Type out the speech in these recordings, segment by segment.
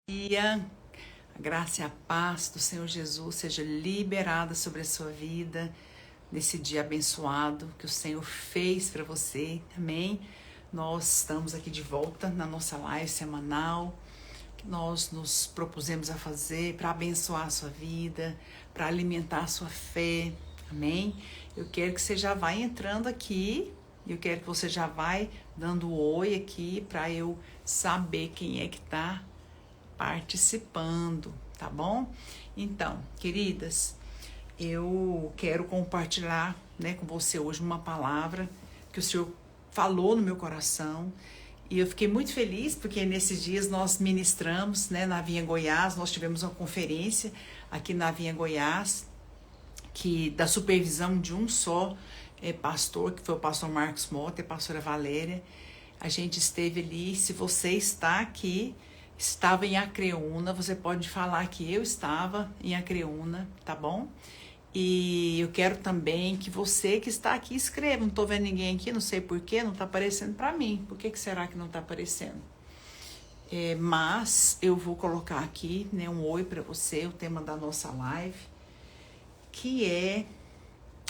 Dia, a graça e a paz do Senhor Jesus seja liberada sobre a sua vida nesse dia abençoado que o Senhor fez para você. Amém? Nós estamos aqui de volta na nossa live semanal que nós nos propusemos a fazer para abençoar a sua vida, para alimentar a sua fé. Amém? Eu quero que você já vá entrando aqui. Eu quero que você já vai dando oi aqui para eu saber quem é que está participando, tá bom? Então, queridas, eu quero compartilhar, com você hoje uma palavra que o Senhor falou no meu coração e eu fiquei muito feliz porque nesses dias nós ministramos, na Vinha Goiás, nós tivemos uma conferência aqui na Vinha Goiás que da supervisão de um só pastor, que foi o pastor Marcos Mota e a pastora Valéria. A gente esteve ali. Se você está aqui, estava em Acreúna, você pode falar que eu estava em Acreúna, tá bom? E eu quero também que você que está aqui escreva. Não estou vendo ninguém aqui, não sei porquê, não está aparecendo para mim. Por que será que não está aparecendo? Mas eu vou colocar aqui, um oi para você, o tema da nossa live, que é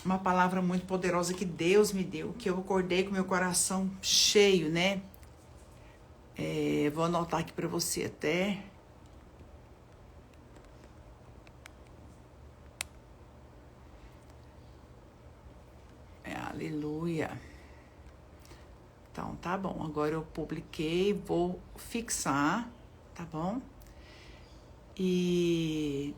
uma palavra muito poderosa que Deus me deu, que eu acordei com meu coração cheio, vou anotar aqui para você até. Aleluia. Então, tá bom. Agora eu publiquei, vou fixar, tá bom? E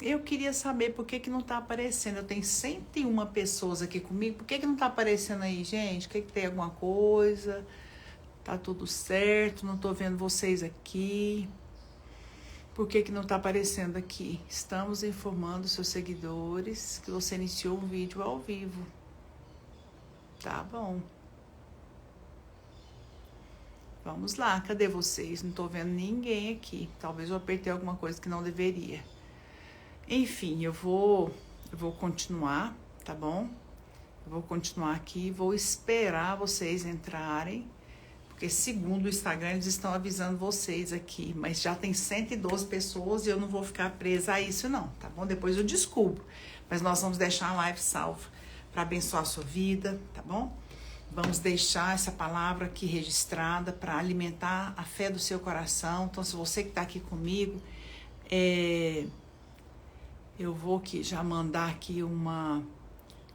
eu queria saber por que não tá aparecendo. Eu tenho 101 pessoas aqui comigo. Por que não tá aparecendo aí, gente? Que tem alguma coisa? Tá tudo certo? Não tô vendo vocês aqui. Por que não tá aparecendo aqui? Estamos informando seus seguidores que você iniciou um vídeo ao vivo. Tá bom. Vamos lá. Cadê vocês? Não tô vendo ninguém aqui. Talvez eu apertei alguma coisa que não deveria. Enfim, eu vou continuar, tá bom? Eu vou continuar aqui, vou esperar vocês entrarem, porque segundo o Instagram eles estão avisando vocês aqui, mas já tem 112 pessoas e eu não vou ficar presa a isso não, tá bom? Depois eu descubro, mas nós vamos deixar a live salva para abençoar a sua vida, tá bom? Vamos deixar essa palavra aqui registrada para alimentar a fé do seu coração. Então, se você que está aqui comigo, eu vou aqui já mandar aqui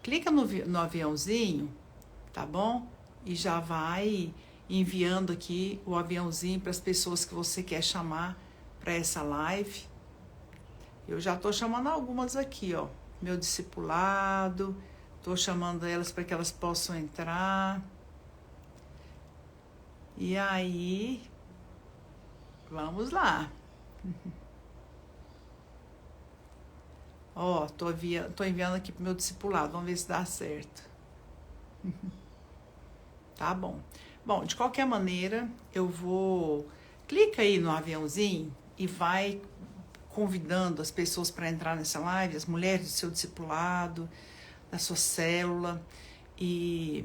clica no aviãozinho, tá bom? E já vai enviando aqui o aviãozinho para as pessoas que você quer chamar para essa live. Eu já tô chamando algumas aqui, ó. Meu discipulado, tô chamando elas para que elas possam entrar. E aí, vamos lá. Ó, tô enviando aqui pro meu discipulado, vamos ver se dá certo. Tá bom. Bom, de qualquer maneira, clica aí no aviãozinho e vai convidando as pessoas para entrar nessa live, as mulheres do seu discipulado, da sua célula. E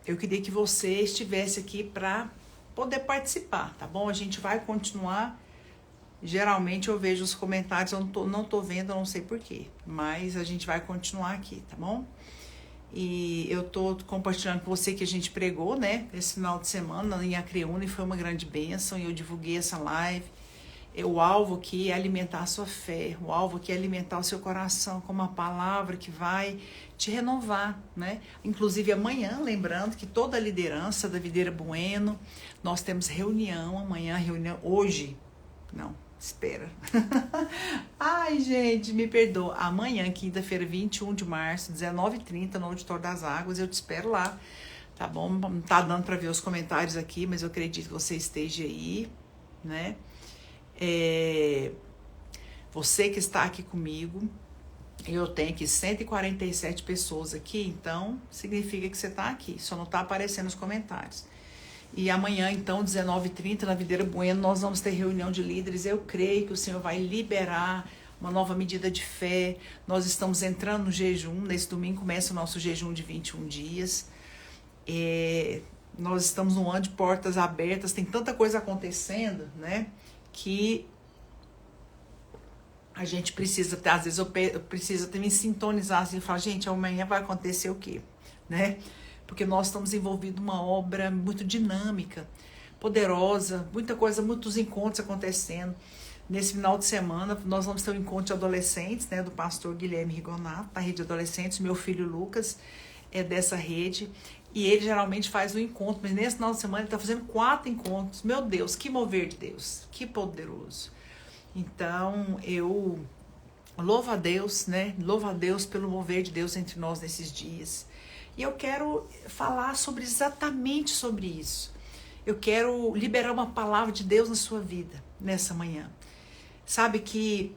eu queria que você estivesse aqui para poder participar, tá bom? A gente vai continuar. Geralmente eu vejo os comentários, eu não tô vendo, eu não sei porquê, mas a gente vai continuar aqui, tá bom? E eu tô compartilhando com você que a gente pregou, esse final de semana em Acreúna, e foi uma grande bênção, e eu divulguei essa live. O alvo aqui é alimentar a sua fé, o alvo aqui é alimentar o seu coração com uma palavra que vai te renovar, Inclusive amanhã, lembrando que toda a liderança da Videira Bueno, nós temos reunião amanhã, hoje, não, espera. Ai, gente, me perdoa. Amanhã, quinta-feira, 21 de março, 19h30, no Auditório das Águas, eu te espero lá, tá bom? Não tá dando para ver os comentários aqui, mas eu acredito que você esteja aí, Você que está aqui comigo, eu tenho aqui 147 pessoas aqui, então significa que você está aqui, só não tá aparecendo os comentários. E amanhã, então, 19h30, na Videira Bueno, nós vamos ter reunião de líderes. Eu creio que o Senhor vai liberar uma nova medida de fé. Nós estamos entrando no jejum. Nesse domingo começa o nosso jejum de 21 dias. Nós estamos num ano de portas abertas, tem tanta coisa acontecendo, né? Que a gente precisa, às vezes eu preciso até me sintonizar assim, e falar, gente, amanhã vai acontecer o quê? Né? Porque nós estamos envolvidos numa obra muito dinâmica, poderosa, muita coisa, muitos encontros acontecendo. Nesse final de semana, nós vamos ter um encontro de adolescentes, né, do pastor Guilherme Rigonato, da rede de adolescentes. Meu filho Lucas é dessa rede, e ele geralmente faz um encontro, mas nesse final de semana ele está fazendo 4 encontros. Meu Deus, que mover de Deus, que poderoso. Então, eu louvo a Deus, né? Louvo a Deus pelo mover de Deus entre nós nesses dias. E eu quero falar exatamente sobre isso. Eu quero liberar uma palavra de Deus na sua vida, nessa manhã. Sabe que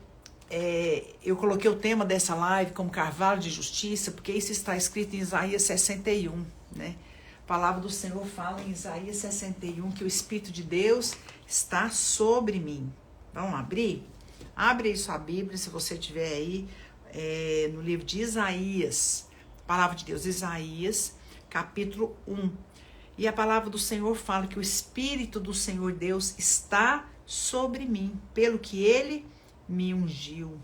eu coloquei o tema dessa live como carvalho de justiça, porque isso está escrito em Isaías 61, né? A palavra do Senhor fala em Isaías 61 que o Espírito de Deus está sobre mim. Vamos abrir? Abre aí sua Bíblia, se você tiver aí, no livro de Isaías, palavra de Deus, Isaías, capítulo 1. E a palavra do Senhor fala que o Espírito do Senhor Deus está sobre mim, pelo que Ele me ungiu,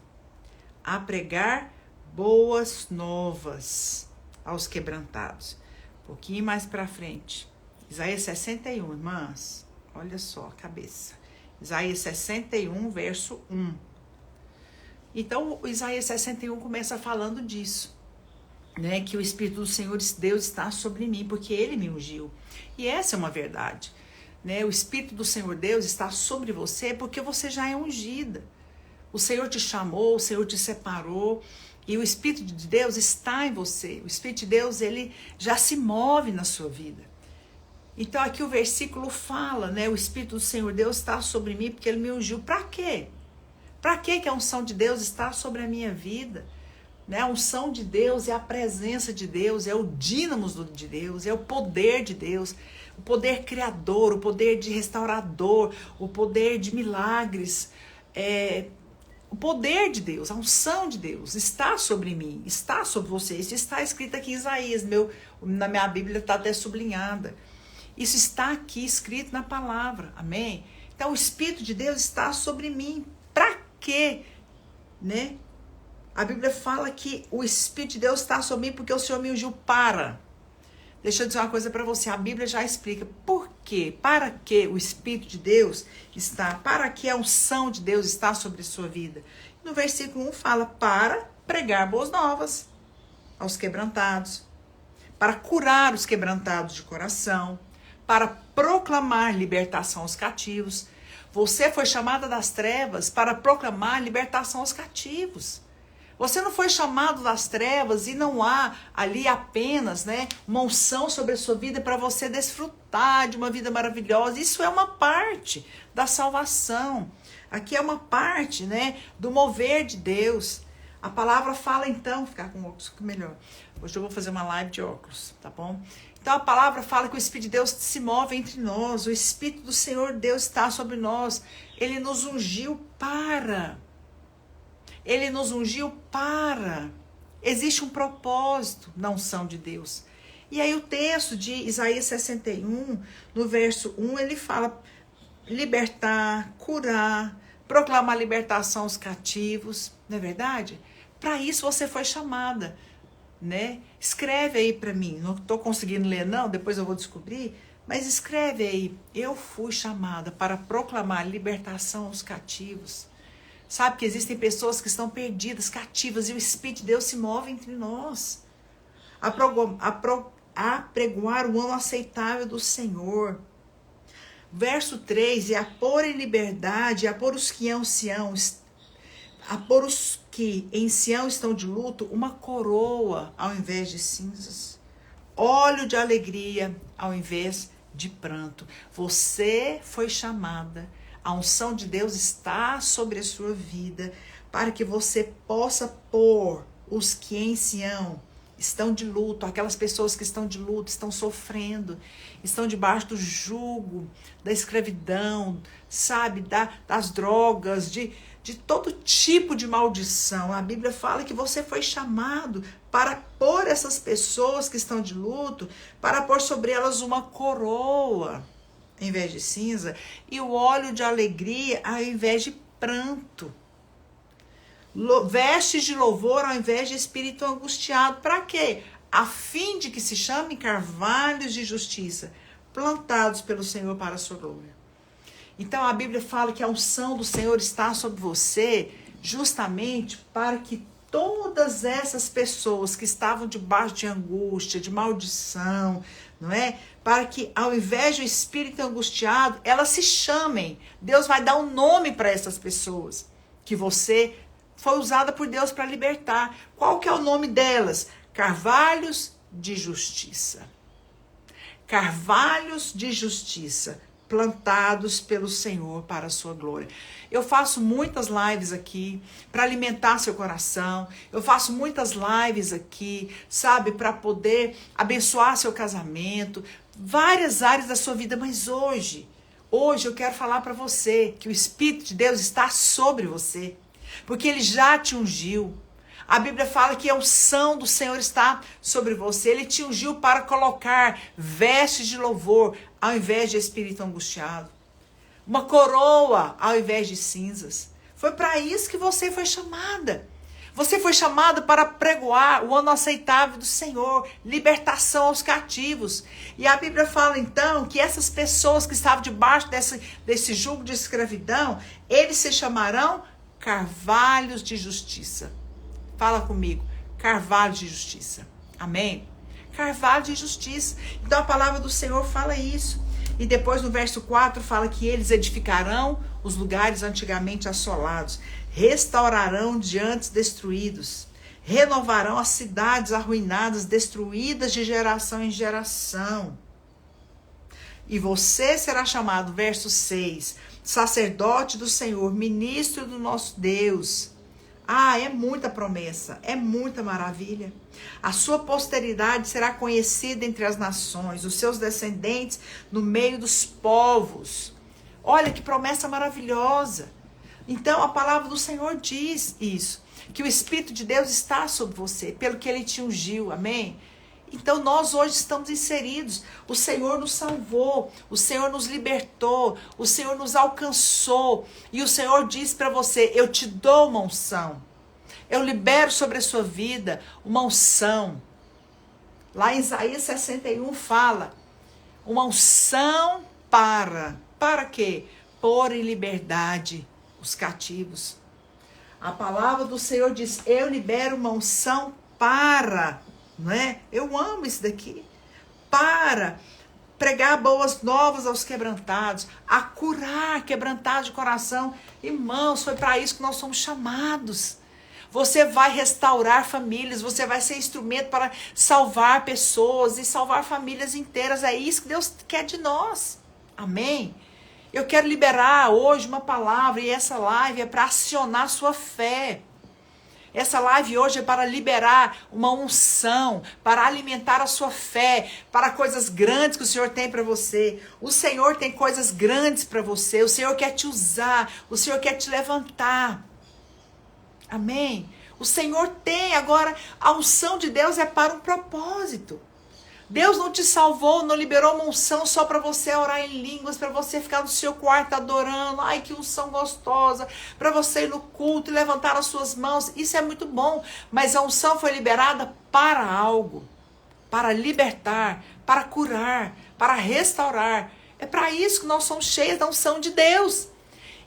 a pregar boas novas aos quebrantados. Um pouquinho mais para frente, Isaías 61, irmãs, olha só a cabeça. Isaías 61, verso 1. Então, Isaías 61 começa falando disso, né? Que o Espírito do Senhor Deus está sobre mim, porque Ele me ungiu. E essa é uma verdade, né? O Espírito do Senhor Deus está sobre você porque você já é ungida. O Senhor te chamou, o Senhor te separou, e o Espírito de Deus está em você. O Espírito de Deus, ele já se move na sua vida. Então aqui o versículo fala, né? O Espírito do Senhor Deus está sobre mim porque Ele me ungiu. Para quê? Para que a unção de Deus está sobre a minha vida? Né? A unção de Deus é a presença de Deus, é o dínamo de Deus, é o poder de Deus, o poder criador, o poder de restaurador, o poder de milagres, o poder de Deus, a unção de Deus está sobre mim, está sobre você. Isso está escrito aqui em Isaías, na minha Bíblia está até sublinhada. Isso está aqui escrito na palavra, amém? Então o Espírito de Deus está sobre mim. Para quê? Né? A Bíblia fala que o Espírito de Deus está sobre mim porque o Senhor me ungiu para. Deixa eu dizer uma coisa para você, a Bíblia já explica por quê, para que o Espírito de Deus está, para que a unção de Deus está sobre a sua vida. No versículo 1 fala, para pregar boas novas aos quebrantados, para curar os quebrantados de coração, para proclamar libertação aos cativos. Você foi chamada das trevas para proclamar libertação aos cativos. Você não foi chamado das trevas e não há ali apenas, né, uma unção sobre a sua vida para você desfrutar de uma vida maravilhosa. Isso é uma parte da salvação. Aqui é uma parte, né, do mover de Deus. A palavra fala então, ficar com óculos fica melhor. Hoje eu vou fazer uma live de óculos, tá bom? Então a palavra fala que o Espírito de Deus se move entre nós. O Espírito do Senhor Deus está sobre nós. Ele nos ungiu para. Ele nos ungiu para. Existe um propósito na unção de Deus. E aí o texto de Isaías 61, no verso 1, ele fala libertar, curar, proclamar libertação aos cativos. Não é verdade? Para isso você foi chamada, né? Escreve aí para mim. Não estou conseguindo ler não, depois eu vou descobrir. Mas escreve aí. Eu fui chamada para proclamar libertação aos cativos. Sabe que existem pessoas que estão perdidas, cativas, e o Espírito de Deus se move entre nós. A pregoar o ano aceitável do Senhor. Verso 3, e a pôr em liberdade, a pôr os que em Sião estão de luto, uma coroa ao invés de cinzas. Óleo de alegria ao invés de pranto. Você foi chamada. A unção de Deus está sobre a sua vida para que você possa pôr os que em Sião estão de luto, aquelas pessoas que estão de luto, estão sofrendo, estão debaixo do jugo, da escravidão, sabe, das drogas, de todo tipo de maldição. A Bíblia fala que você foi chamado para pôr essas pessoas que estão de luto, para pôr sobre elas uma coroa, em vez de cinza, e o óleo de alegria, ao invés de pranto. Vestes de louvor, ao invés de espírito angustiado. Para quê? A fim de que se chamem carvalhos de justiça, plantados pelo Senhor para a sua glória. Então a Bíblia fala que a unção do Senhor está sobre você, justamente para que todas essas pessoas que estavam debaixo de angústia, de maldição, não é? Para que ao invés de um espírito angustiado, elas se chamem. Deus vai dar um nome para essas pessoas, que você foi usada por Deus para libertar. Qual que é o nome delas? Carvalhos de justiça. Carvalhos de justiça, plantados pelo Senhor para a sua glória. Eu faço muitas lives aqui para alimentar seu coração. Eu faço muitas lives aqui, sabe, para poder abençoar seu casamento, várias áreas da sua vida. Mas hoje eu quero falar para você que o Espírito de Deus está sobre você, porque Ele já te ungiu. A Bíblia fala que a unção do Senhor está sobre você. Ele te ungiu para colocar vestes de louvor ao invés de espírito angustiado. Uma coroa ao invés de cinzas. Foi para isso que você foi chamada. Você foi chamada para pregoar o ano aceitável do Senhor, libertação aos cativos. E a Bíblia fala então que essas pessoas que estavam debaixo desse jugo de escravidão, eles se chamarão carvalhos de justiça. Fala comigo, carvalho de justiça. Amém? Carvalho de justiça. Então a palavra do Senhor fala isso. E depois no verso 4 fala que eles edificarão os lugares antigamente assolados, restaurarão diantes destruídos, renovarão as cidades arruinadas, destruídas de geração em geração. E você será chamado, verso 6, sacerdote do Senhor, ministro do nosso Deus. Ah, é muita promessa, é muita maravilha. A sua posteridade será conhecida entre as nações, os seus descendentes no meio dos povos. Olha que promessa maravilhosa. Então a palavra do Senhor diz isso, que o Espírito de Deus está sobre você, pelo que Ele te ungiu, amém? Então nós hoje estamos inseridos, o Senhor nos salvou, o Senhor nos libertou, o Senhor nos alcançou, e o Senhor diz para você, eu te dou uma unção, eu libero sobre a sua vida uma unção. Lá em Isaías 61 fala, uma unção para quê? Pôr em liberdade os cativos. A palavra do Senhor diz, eu libero uma unção para... Não é? Eu amo isso daqui. Para pregar boas novas aos quebrantados, a curar quebrantados de coração. Irmãos, foi para isso que nós somos chamados. Você vai restaurar famílias, você vai ser instrumento para salvar pessoas e salvar famílias inteiras. É isso que Deus quer de nós. Amém? Eu quero liberar hoje uma palavra e essa live é para acionar sua fé. Essa live hoje é para liberar uma unção, para alimentar a sua fé, para coisas grandes que o Senhor tem para você. O Senhor tem coisas grandes para você, o Senhor quer te usar, o Senhor quer te levantar. Amém? O Senhor tem, agora a unção de Deus é para um propósito. Deus não te salvou, não liberou uma unção só para você orar em línguas, para você ficar no seu quarto adorando. Ai, que unção gostosa. Para você ir no culto e levantar as suas mãos. Isso é muito bom. Mas a unção foi liberada para algo. Para libertar, para curar, para restaurar. É para isso que nós somos cheios da unção de Deus.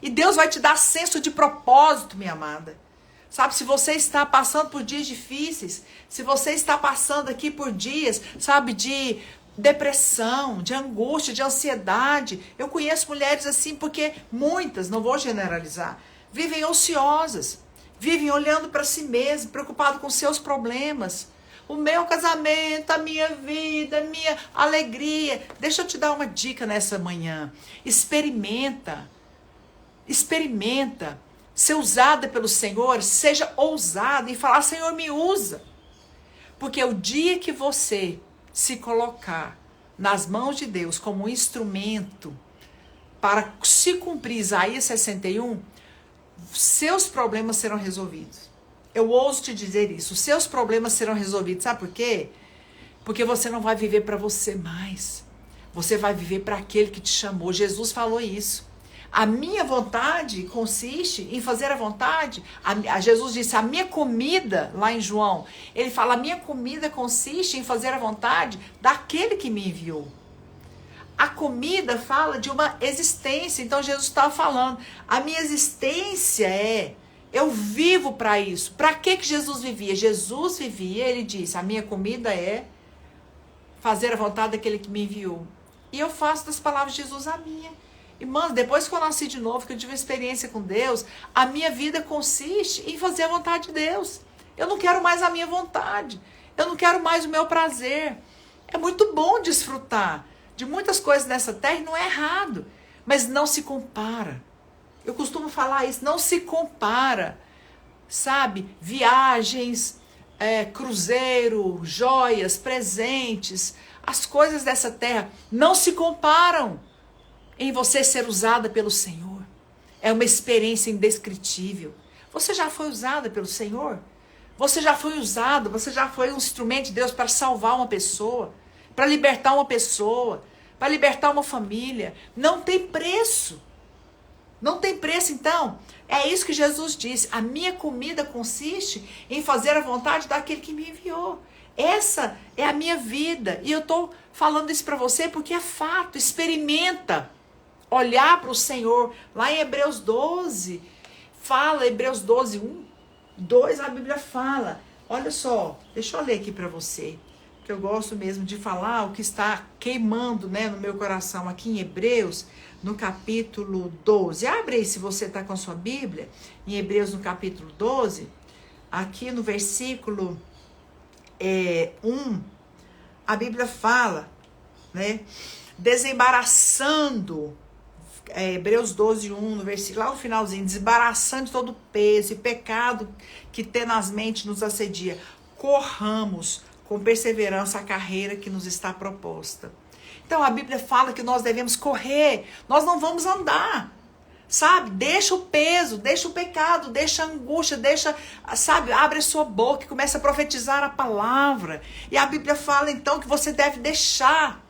E Deus vai te dar senso de propósito, minha amada. Sabe, se você está passando por dias difíceis, se você está passando aqui por dias, sabe, de depressão, de angústia, de ansiedade. Eu conheço mulheres assim porque muitas, não vou generalizar, vivem ociosas, vivem olhando para si mesmas, preocupadas com seus problemas. O meu casamento, a minha vida, a minha alegria. Deixa eu te dar uma dica nessa manhã. Experimenta ser usada pelo Senhor, seja ousada e falar, Senhor, me usa. Porque o dia que você se colocar nas mãos de Deus como um instrumento para se cumprir Isaías 61, seus problemas serão resolvidos. Eu ouso te dizer isso. Os seus problemas serão resolvidos. Sabe por quê? Porque você não vai viver para você mais. Você vai viver para aquele que te chamou. Jesus falou isso. A minha vontade consiste em fazer a vontade. Jesus disse, a minha comida, lá em João, ele fala, a minha comida consiste em fazer a vontade daquele que me enviou. A comida fala de uma existência. Então Jesus estava falando, a minha existência eu vivo para isso. Para que Jesus vivia? Jesus vivia, ele disse, a minha comida é fazer a vontade daquele que me enviou. E eu faço das palavras de Jesus a minha. Irmãs, depois que eu nasci de novo, que eu tive uma experiência com Deus, a minha vida consiste em fazer a vontade de Deus. Eu não quero mais a minha vontade. Eu não quero mais o meu prazer. É muito bom desfrutar de muitas coisas nessa terra e não é errado. Mas não se compara. Eu costumo falar isso, não se compara. Sabe? Viagens, cruzeiro, joias, presentes, as coisas dessa terra não se comparam em você ser usada pelo Senhor. É uma experiência indescritível. Você já foi usada pelo Senhor? Você já foi usado, você já foi um instrumento de Deus para salvar uma pessoa, para libertar uma pessoa, para libertar uma família. Não tem preço. Não tem preço, então. É isso que Jesus disse. A minha comida consiste em fazer a vontade daquele que me enviou. Essa é a minha vida. E eu estou falando isso para você porque é fato. Experimenta olhar para o Senhor. Lá em Hebreus 12, fala, Hebreus 12, 1, 2, a Bíblia fala. Olha só, deixa eu ler aqui para você. Que eu gosto mesmo de falar o que está queimando, né, no meu coração aqui em Hebreus, no capítulo 12. Abre aí se você está com a sua Bíblia, em Hebreus no capítulo 12, aqui no versículo 1, a Bíblia fala, né, desembaraçando, Hebreus 12, 1, no versículo, lá no finalzinho, desembaraçando de todo o peso e pecado que tenazmente nos assedia, corramos com perseverança a carreira que nos está proposta. Então a Bíblia fala que nós devemos correr, nós não vamos andar, sabe? Deixa o peso, deixa o pecado, deixa a angústia, deixa, sabe? Abre a sua boca e começa a profetizar a palavra. E a Bíblia fala então que você deve deixar,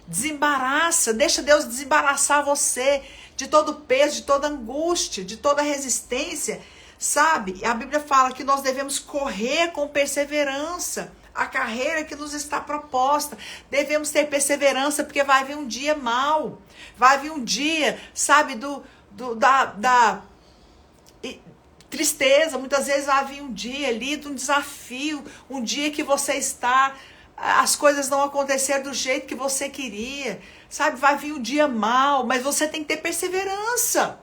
desembaraça, deixa Deus desembaraçar você de todo o peso, de toda angústia, de toda resistência, sabe? E a Bíblia fala que nós devemos correr com perseverança a carreira que nos está proposta. Devemos ter perseverança, porque vai vir um dia mau. Vai vir um dia, sabe, da tristeza. Muitas vezes vai vir um dia ali de um desafio, um dia que você está, as coisas não aconteceram do jeito que você queria, sabe, vai vir um dia mau, mas você tem que ter perseverança.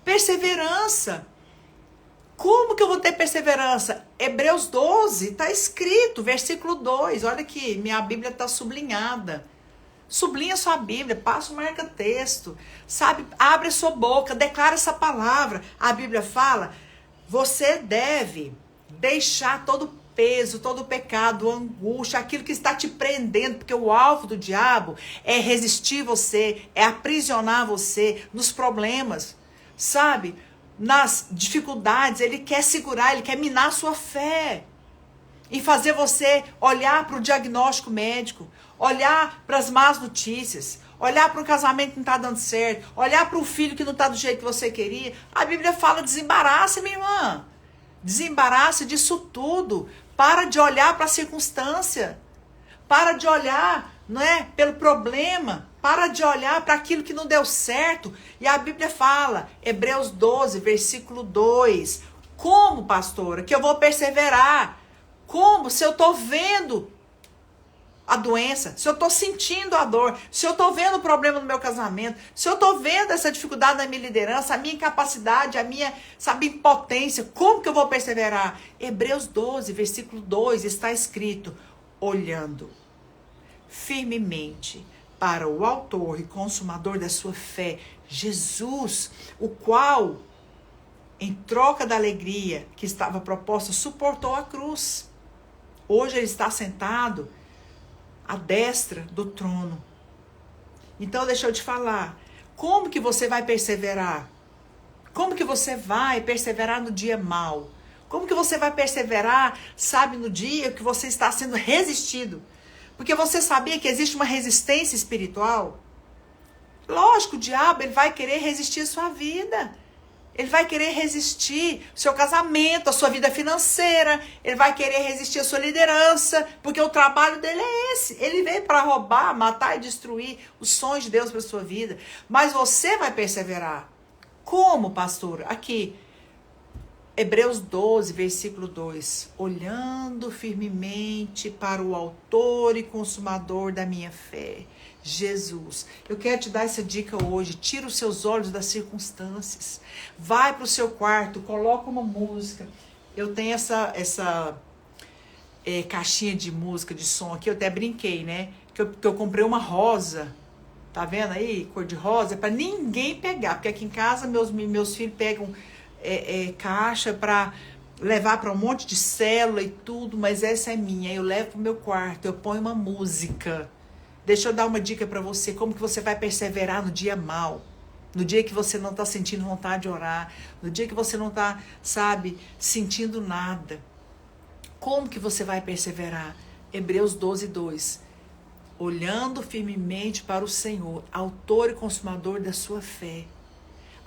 Perseverança. Como que eu vou ter perseverança? Hebreus 12, está escrito, versículo 2. Olha aqui, minha Bíblia está sublinhada. Sublinha sua Bíblia, passa o marca-texto, sabe? Abre a sua boca, declara essa palavra. A Bíblia fala, você deve deixar todo o peso, todo o pecado, a angústia, aquilo que está te prendendo, porque o alvo do diabo é resistir você, é aprisionar você nos problemas, sabe? Nas dificuldades, ele quer segurar, ele quer minar a sua fé. E fazer você olhar para o diagnóstico médico, olhar para as más notícias, olhar para um casamento que não está dando certo, olhar para um filho que não está do jeito que você queria. A Bíblia fala, desembaraça, minha irmã. Desembaraça disso tudo. Para de olhar para a circunstância. Para de olhar, não é, pelo problema. Para de olhar para aquilo que não deu certo. E a Bíblia fala, Hebreus 12, versículo 2. Como, pastora, que eu vou perseverar? Como? Se eu estou vendo a doença, se eu estou sentindo a dor, se eu estou vendo o problema no meu casamento, se eu estou vendo essa dificuldade na minha liderança, a minha incapacidade, a minha, sabe, impotência, como que eu vou perseverar? Hebreus 12, versículo 2, está escrito, olhando firmemente para o autor e consumador da sua fé, Jesus, o qual, em troca da alegria que estava proposta, suportou a cruz. Hoje ele está sentado à destra do trono. Então deixa eu te falar, como que você vai perseverar? Como que você vai perseverar no dia mau? Como que você vai perseverar, sabe, no dia que você está sendo resistido? Porque você sabia que existe uma resistência espiritual? Lógico, o diabo ele vai querer resistir a sua vida. Ele vai querer resistir o seu casamento, a sua vida financeira. Ele vai querer resistir a sua liderança. Porque o trabalho dele é esse. Ele veio para roubar, matar e destruir os sonhos de Deus para a sua vida. Mas você vai perseverar. Como, pastor? Aqui, Hebreus 12, versículo 2. Olhando firmemente para o autor e consumador da minha fé, Jesus. Eu quero te dar essa dica hoje. Tira os seus olhos das circunstâncias. Vai para o seu quarto, coloca uma música. Eu tenho essa caixinha de música, de som aqui. Eu até brinquei, né? Que eu comprei uma rosa. Tá vendo aí? Cor de rosa. É para ninguém pegar. Porque aqui em casa meus filhos pegam caixa para levar para um monte de célula e tudo. Mas essa é minha. Eu levo para o meu quarto. Eu ponho uma música. Deixa eu dar uma dica para você, como que você vai perseverar no dia mau, no dia que você não está sentindo vontade de orar, no dia que você não está, sabe, sentindo nada. Como que você vai perseverar? Hebreus 12, 2. Olhando firmemente para o Senhor, autor e consumador da sua fé.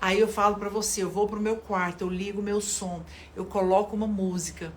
Aí eu falo para você, eu vou para o meu quarto, eu ligo o meu som, eu coloco uma música,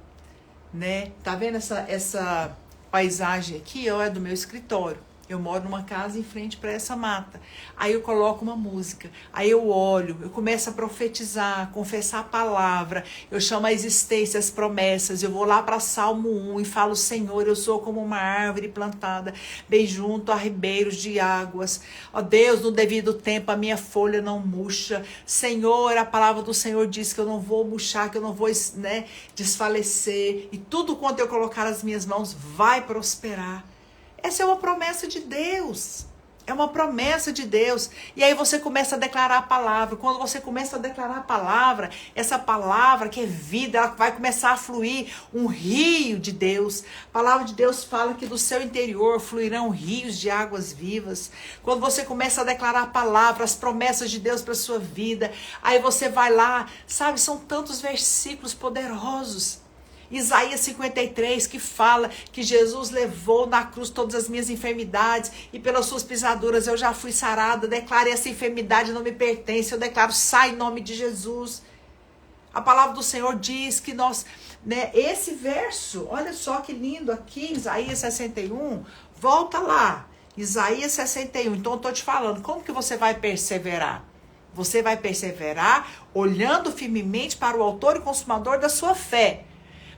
né? Tá vendo essa paisagem aqui? É do meu escritório. Eu moro numa casa em frente para essa mata. Aí eu coloco uma música. Aí eu olho, eu começo a profetizar, confessar a palavra. Eu chamo a existência, as promessas. Eu vou lá para Salmo 1 e falo, Senhor, eu sou como uma árvore plantada, bem junto a ribeiros de águas. Ó Deus, no devido tempo a minha folha não murcha. Senhor, a palavra do Senhor diz que eu não vou murchar, que eu não vou, né, desfalecer. E tudo quanto eu colocar nas minhas mãos vai prosperar. Essa é uma promessa de Deus. É uma promessa de Deus. E aí você começa a declarar a palavra. Quando você começa a declarar a palavra, essa palavra que é vida, ela vai começar a fluir um rio de Deus. A palavra de Deus fala que do seu interior fluirão rios de águas vivas. Quando você começa a declarar a palavra, as promessas de Deus para a sua vida, aí você vai lá, sabe, são tantos versículos poderosos. Isaías 53, que fala que Jesus levou na cruz todas as minhas enfermidades e pelas suas pisaduras eu já fui sarada. Declare, essa enfermidade não me pertence, eu declaro, sai em nome de Jesus. A palavra do Senhor diz que nós, né, esse verso, olha só que lindo aqui, Isaías 61, volta lá, Isaías 61, então eu estou te falando, como que você vai perseverar? Você vai perseverar olhando firmemente para o autor e consumador da sua fé.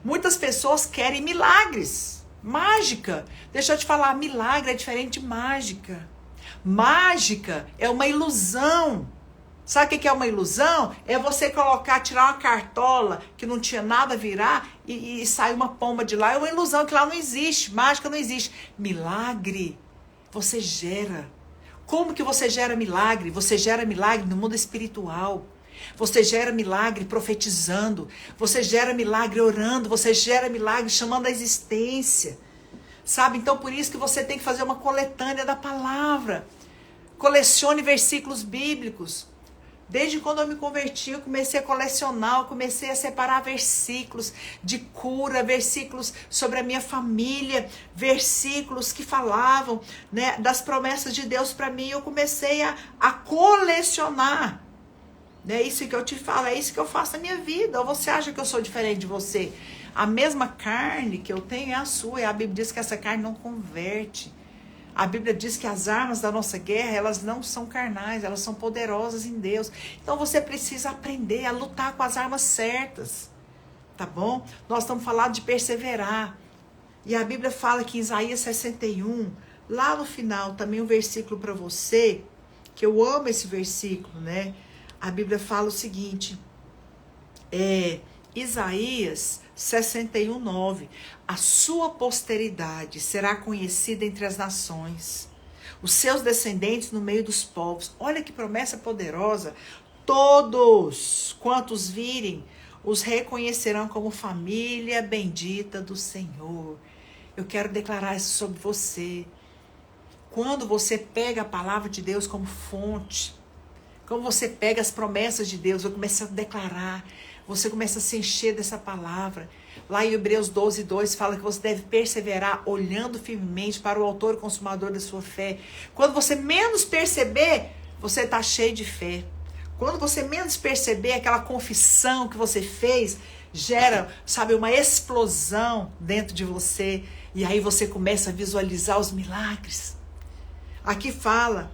Muitas pessoas querem milagres, mágica. Deixa eu te falar, milagre é diferente de mágica. Mágica é uma ilusão. Sabe o que é uma ilusão? É você tirar uma cartola que não tinha nada a virar e sair uma pomba de lá. É uma ilusão que lá não existe, mágica não existe. Milagre, você gera. Como que você gera milagre? Você gera milagre no mundo espiritual. Você gera milagre profetizando, você gera milagre orando, você gera milagre chamando a existência, sabe? Então por isso que você tem que fazer uma coletânea da palavra, colecione versículos bíblicos. Desde quando eu me converti, eu comecei a colecionar, eu comecei a separar versículos de cura, versículos sobre a minha família, versículos que falavam, né, das promessas de Deus para mim. Eu comecei a colecionar. É isso que eu te falo, é isso que eu faço na minha vida. Ou você acha que eu sou diferente de você? A mesma carne que eu tenho é a sua. E a Bíblia diz que essa carne não converte. A Bíblia diz que as armas da nossa guerra, elas não são carnais, elas são poderosas em Deus. Então você precisa aprender a lutar com as armas certas. Tá bom? Nós estamos falando de perseverar. E a Bíblia fala que em Isaías 61, lá no final, também um versículo para você, que eu amo esse versículo, né? A Bíblia fala o seguinte, Isaías 61, 9. A sua posteridade será conhecida entre as nações, os seus descendentes no meio dos povos. Olha que promessa poderosa. Todos quantos virem, os reconhecerão como família bendita do Senhor. Eu quero declarar isso sobre você. Quando você pega a palavra de Deus como fonte, quando você pega as promessas de Deus, vai começar a declarar, você começa a se encher dessa palavra. Lá em Hebreus 12:2 fala que você deve perseverar olhando firmemente para o autor e consumador da sua fé. Quando você menos perceber, você está cheio de fé. Quando você menos perceber, aquela confissão que você fez gera, sabe, uma explosão dentro de você. E aí você começa a visualizar os milagres. Aqui fala,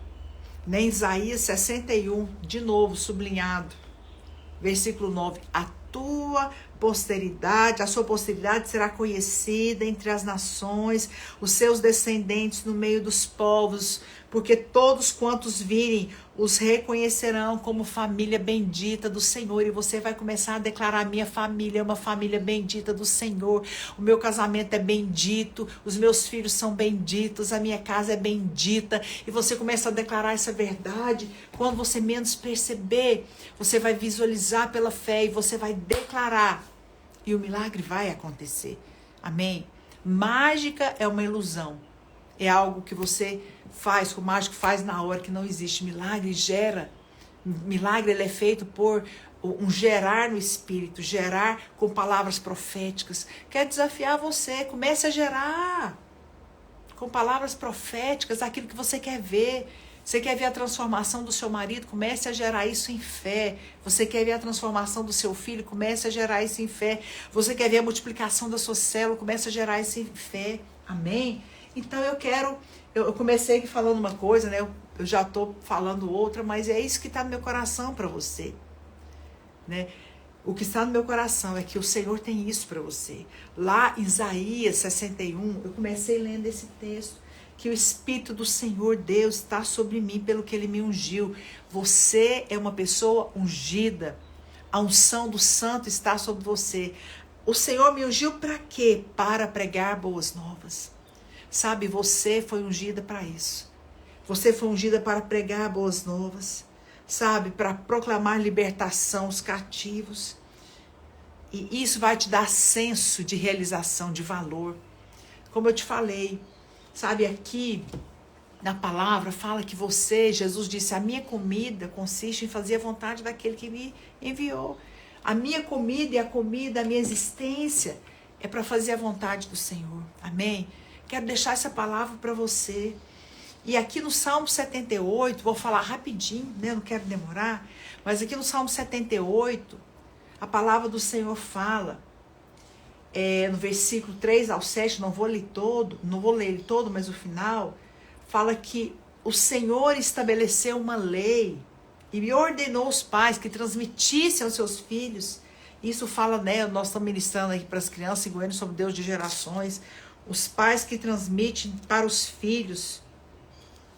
né, em Isaías 61, de novo, sublinhado, versículo 9, a sua posteridade será conhecida entre as nações, os seus descendentes no meio dos povos, porque todos quantos virem os reconhecerão como família bendita do Senhor. E você vai começar a declarar: minha família é uma família bendita do Senhor, o meu casamento é bendito, os meus filhos são benditos, a minha casa é bendita. E você começa a declarar essa verdade. Quando você menos perceber, você vai visualizar pela fé e você vai declarar, e o milagre vai acontecer. Amém? Mágica é uma ilusão, é algo que você faz, que o mágico faz na hora, que não existe. Milagre gera. Milagre, ele é feito por um gerar no espírito, gerar com palavras proféticas. Quero desafiar você, comece a gerar com palavras proféticas aquilo que você quer ver. Você quer ver a transformação do seu marido? Comece a gerar isso em fé. Você quer ver a transformação do seu filho? Comece a gerar isso em fé. Você quer ver a multiplicação da sua célula? Comece a gerar isso em fé. Amém? Então eu comecei aqui falando uma coisa, né? Eu já estou falando outra, mas é isso que está no meu coração para você, né? O que está no meu coração é que o Senhor tem isso para você. Lá em Isaías 61, eu comecei lendo esse texto, que o Espírito do Senhor Deus está sobre mim, pelo que Ele me ungiu. Você é uma pessoa ungida. A unção do Santo está sobre você. O Senhor me ungiu para quê? Para pregar boas novas. Sabe, você foi ungida para isso. Você foi ungida para pregar boas novas. Sabe, para proclamar libertação aos cativos. E isso vai te dar senso de realização, de valor. Como eu te falei, sabe, aqui na palavra fala que você, Jesus disse, a minha comida consiste em fazer a vontade daquele que me enviou. A minha comida e a comida, a minha existência é para fazer a vontade do Senhor. Amém? Quero deixar essa palavra para você. E aqui no Salmo 78, vou falar rapidinho, né? Não quero demorar, mas aqui no Salmo 78, a palavra do Senhor fala, no versículo 3 ao 7, não vou ler ele todo, mas o final, fala que o Senhor estabeleceu uma lei e me ordenou os pais que transmitissem aos seus filhos. Isso fala, né? Nós estamos ministrando aqui para as crianças em Goiânia sobre Deus de gerações. Os pais que transmitem para os filhos,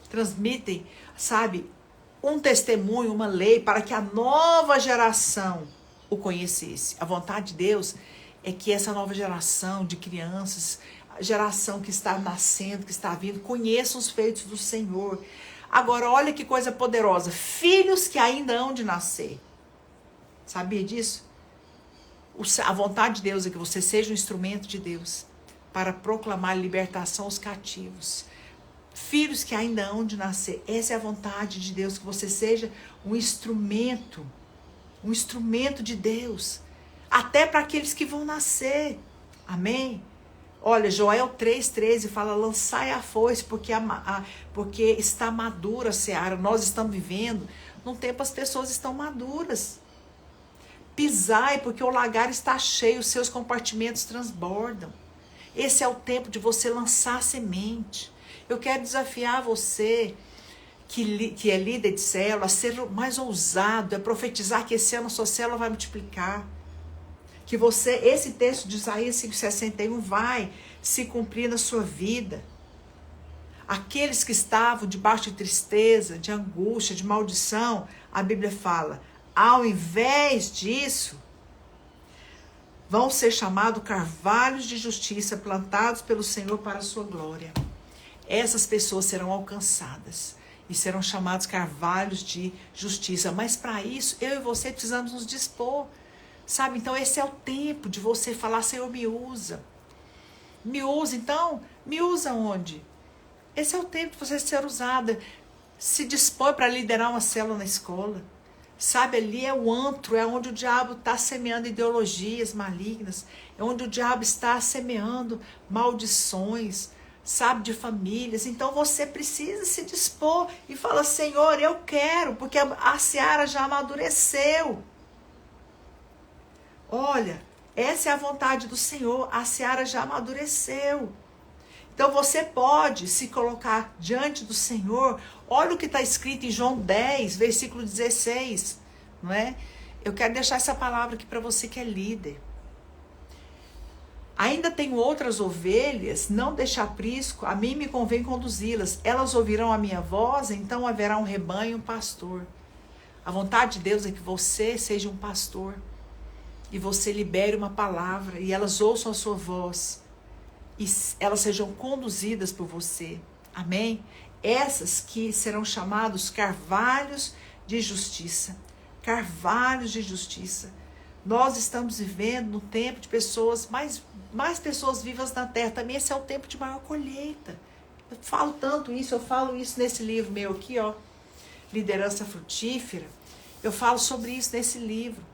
transmitem, sabe, um testemunho, uma lei para que a nova geração o conhecesse. A vontade de Deus é que essa nova geração de crianças, a geração que está nascendo, que está vindo, conheçam os feitos do Senhor. Agora, olha que coisa poderosa. Filhos que ainda hão de nascer. Sabia disso? A vontade de Deus é que você seja um instrumento de Deus para proclamar libertação aos cativos. Filhos que ainda hão de nascer. Essa é a vontade de Deus, que você seja um instrumento de Deus, até para aqueles que vão nascer. Amém? Olha, Joel 3,13 fala, lançai a foice, porque está madura a seara. Nós estamos vivendo num tempo as pessoas estão maduras. Pisai, porque o lagar está cheio, os seus compartimentos transbordam. Esse é o tempo de você lançar semente. Eu quero desafiar você, que é líder de célula, a ser mais ousado, a profetizar que esse ano a sua célula vai multiplicar. Que esse texto de Isaías 5,61 vai se cumprir na sua vida. Aqueles que estavam debaixo de tristeza, de angústia, de maldição, a Bíblia fala, ao invés disso, vão ser chamados carvalhos de justiça, plantados pelo Senhor para a sua glória. Essas pessoas serão alcançadas e serão chamados carvalhos de justiça. Mas para isso, eu e você precisamos nos dispor. Sabe, então esse é o tempo de você falar, Senhor, me usa. Me usa, então, me usa onde? Esse é o tempo de você ser usada. Se dispõe para liderar uma célula na escola. Sabe, ali é o antro, é onde o diabo está semeando ideologias malignas, é onde o diabo está semeando maldições, sabe, de famílias. Então você precisa se dispor e falar: Senhor, eu quero, porque a seara já amadureceu. Olha, essa é a vontade do Senhor, a seara já amadureceu. Então você pode se colocar diante do Senhor. Olha o que está escrito em João 10, versículo 16, não é? Eu quero deixar essa palavra aqui para você que é líder. Ainda tenho outras ovelhas, não deixe aprisco, a mim me convém conduzi-las. Elas ouvirão a minha voz, então haverá um rebanho e um pastor. A vontade de Deus é que você seja um pastor e você libere uma palavra e elas ouçam a sua voz e elas sejam conduzidas por você. Amém? Essas que serão chamados carvalhos de justiça. Carvalhos de justiça. Nós estamos vivendo no tempo de pessoas, mais pessoas vivas na terra. Também esse é o tempo de maior colheita. Eu falo tanto isso, eu falo isso nesse livro meu aqui, ó, Liderança Frutífera. Eu falo sobre isso nesse livro.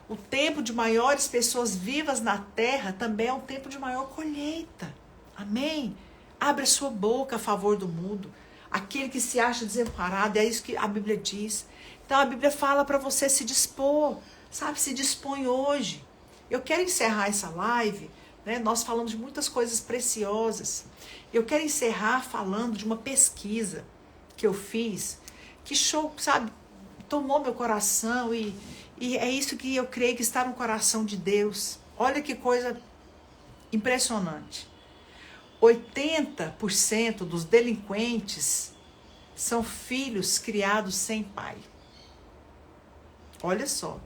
O tempo de maiores pessoas vivas na terra também é um tempo de maior colheita. Amém? Abre a sua boca a favor do mundo. Aquele que se acha desamparado, é isso que a Bíblia diz. Então a Bíblia fala para você se dispor, sabe? Se dispõe hoje. Eu quero encerrar essa live, né? Nós falamos de muitas coisas preciosas. Eu quero encerrar falando de uma pesquisa que eu fiz, que show, sabe? Tomou meu coração e é isso que eu creio que está no coração de Deus. Olha que coisa impressionante. 80% dos delinquentes são filhos criados sem pai. Olha só.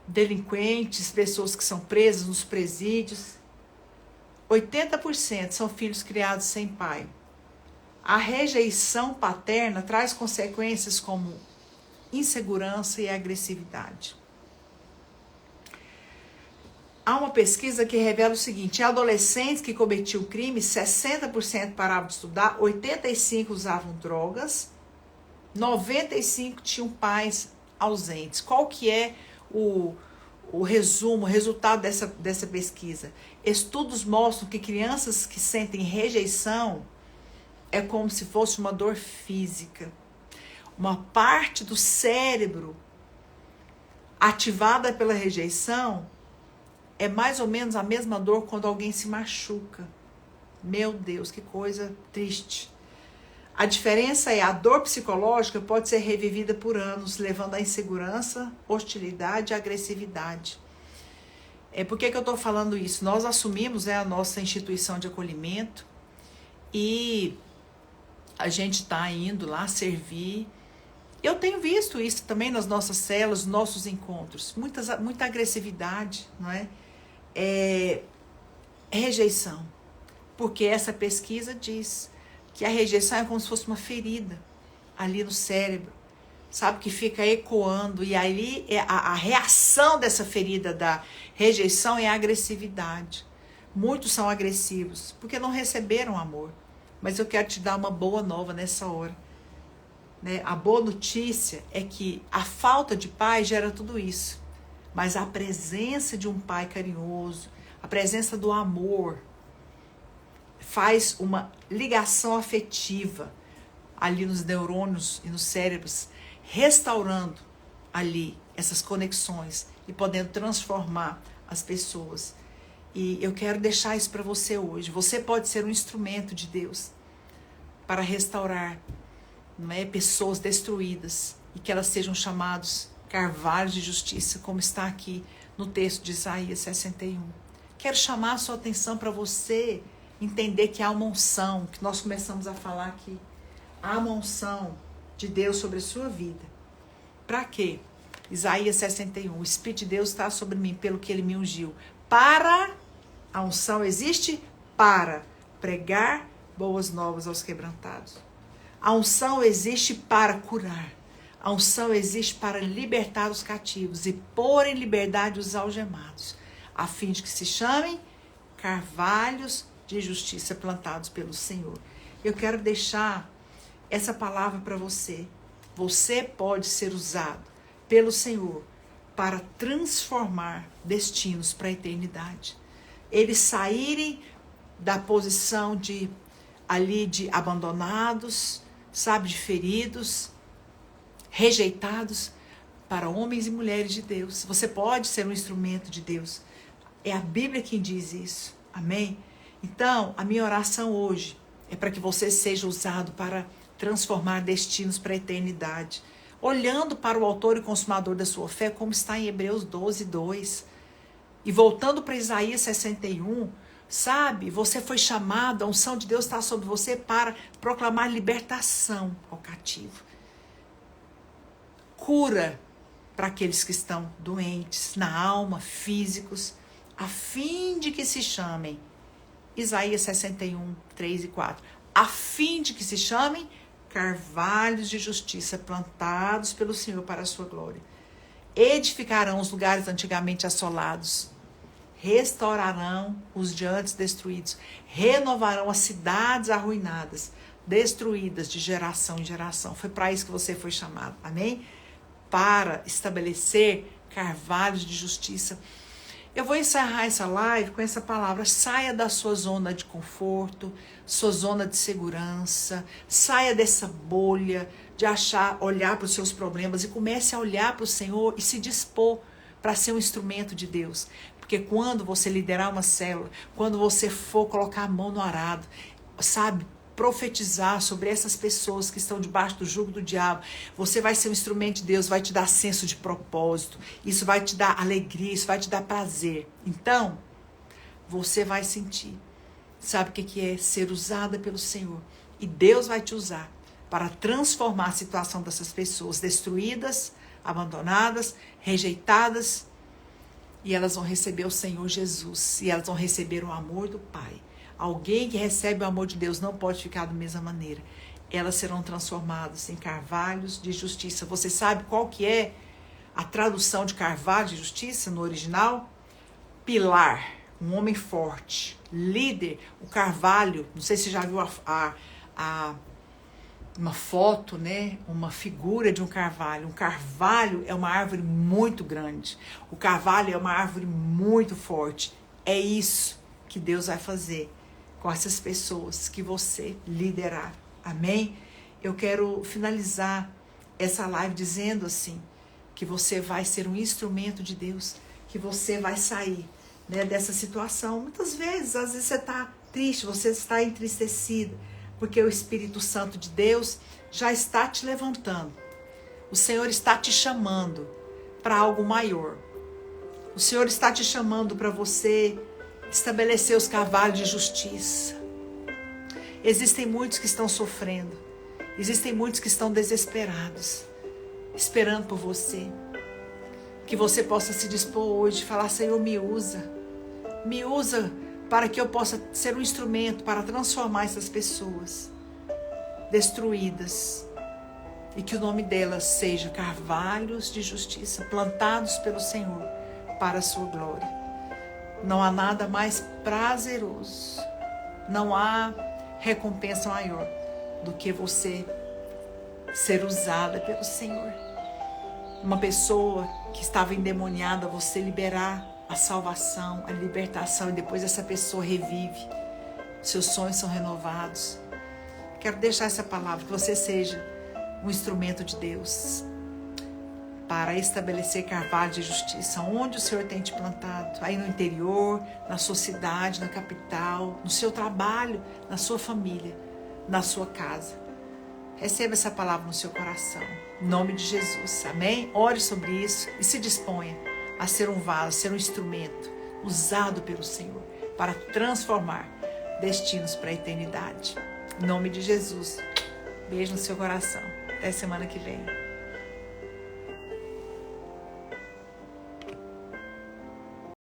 Delinquentes, pessoas que são presas nos presídios, 80% são filhos criados sem pai. A rejeição paterna traz consequências como insegurança e agressividade. Há uma pesquisa que revela o seguinte: em adolescentes que cometiam crime, 60% paravam de estudar, 85% usavam drogas, 95% tinham pais ausentes. Qual que é o resumo, o resultado dessa pesquisa? Estudos mostram que crianças que sentem rejeição é como se fosse uma dor física. Uma parte do cérebro ativada pela rejeição é mais ou menos a mesma dor quando alguém se machuca. Meu Deus, que coisa triste. A diferença é a dor psicológica pode ser revivida por anos, levando à insegurança, hostilidade e agressividade. Por que eu estou falando isso? Nós assumimos a nossa instituição de acolhimento e a gente está indo lá servir. Eu tenho visto isso também nas nossas células, nos nossos encontros. Muita agressividade, não é? Rejeição. Porque essa pesquisa diz que a rejeição é como se fosse uma ferida ali no cérebro, sabe? Que fica ecoando. E aí a reação dessa ferida da rejeição é a agressividade. Muitos são agressivos porque não receberam amor. Mas eu quero te dar uma boa nova nessa hora. A boa notícia é que a falta de pai gera tudo isso. Mas a presença de um pai carinhoso, a presença do amor, faz uma ligação afetiva ali nos neurônios e nos cérebros, restaurando ali essas conexões e podendo transformar as pessoas. E eu quero deixar isso para você hoje. Você pode ser um instrumento de Deus para restaurar, não é, pessoas destruídas e que elas sejam chamados carvalhos de justiça, como está aqui no texto de Isaías 61. Quero chamar a sua atenção para você entender que há uma unção, que nós começamos a falar aqui. Há uma unção de Deus sobre a sua vida. Para quê? Isaías 61. O Espírito de Deus está sobre mim, pelo que Ele me ungiu. A unção existe para pregar boas novas aos quebrantados. A unção existe para curar. A unção existe para libertar os cativos e pôr em liberdade os algemados, a fim de que se chamem carvalhos de justiça plantados pelo Senhor. Eu quero deixar essa palavra para você. Você pode ser usado pelo Senhor para transformar destinos para a eternidade. Eles saírem da posição de abandonados, sabe, de feridos, rejeitados, para homens e mulheres de Deus. Você pode ser um instrumento de Deus. É a Bíblia quem diz isso. Amém? Então, a minha oração hoje é para que você seja usado para transformar destinos para a eternidade. Olhando para o autor e consumador da sua fé, como está em Hebreus 12, 2. E voltando para Isaías 61, sabe, você foi chamado, a unção de Deus está sobre você para proclamar libertação ao cativo. Cura para aqueles que estão doentes na alma, físicos, a fim de que se chamem, Isaías 61, 3 e 4, a fim de que se chamem carvalhos de justiça plantados pelo Senhor para a sua glória. Edificarão os lugares antigamente assolados, restaurarão os de antes destruídos, renovarão as cidades arruinadas, destruídas de geração em geração. Foi para isso que você foi chamado, amém? Para estabelecer carvalhos de justiça. Eu vou encerrar essa live com essa palavra: saia da sua zona de conforto, sua zona de segurança, saia dessa bolha de olhar para os seus problemas e comece a olhar para o Senhor e se dispor para ser um instrumento de Deus. Porque quando você liderar uma célula, quando você for colocar a mão no arado, sabe, profetizar sobre essas pessoas que estão debaixo do jugo do diabo, você vai ser um instrumento de Deus, vai te dar senso de propósito, isso vai te dar alegria, isso vai te dar prazer. Então, você vai sentir, sabe o que é ser usada pelo Senhor, e Deus vai te usar para transformar a situação dessas pessoas destruídas, abandonadas, rejeitadas, e elas vão receber o Senhor Jesus, e elas vão receber o amor do Pai. Alguém que recebe o amor de Deus não pode ficar da mesma maneira. Elas serão transformadas em carvalhos de justiça. Você sabe qual que é a tradução de carvalho de justiça no original? Pilar, um homem forte, líder. O carvalho, não sei se você já viu uma foto, né? Uma figura de um carvalho. Um carvalho é uma árvore muito grande. O carvalho é uma árvore muito forte. É isso que Deus vai fazer com essas pessoas que você liderar. Amém? Eu quero finalizar essa live dizendo assim, que você vai ser um instrumento de Deus, que você vai sair, né, dessa situação. Muitas vezes, às vezes você está triste, você está entristecido, porque o Espírito Santo de Deus já está te levantando. O Senhor está te chamando para algo maior. O Senhor está te chamando para você estabelecer os carvalhos de justiça. Existem muitos que estão sofrendo. Existem muitos que estão desesperados, esperando por você. Que você possa se dispor hoje e falar: Senhor, me usa. Me usa para que eu possa ser um instrumento para transformar essas pessoas destruídas. E que o nome delas seja carvalhos de justiça, plantados pelo Senhor para a sua glória. Não há nada mais prazeroso, não há recompensa maior do que você ser usada pelo Senhor. Uma pessoa que estava endemoniada, você liberar a salvação, a libertação, e depois essa pessoa revive, seus sonhos são renovados. Quero deixar essa palavra, que você seja um instrumento de Deus para estabelecer carvalho de justiça, onde o Senhor tem te plantado, aí no interior, na sua cidade, na capital, no seu trabalho, na sua família, na sua casa. Receba essa palavra no seu coração, em nome de Jesus, amém? Ore sobre isso e se disponha a ser um vaso, ser um instrumento usado pelo Senhor para transformar destinos para a eternidade. Em nome de Jesus, beijo no seu coração. Até semana que vem.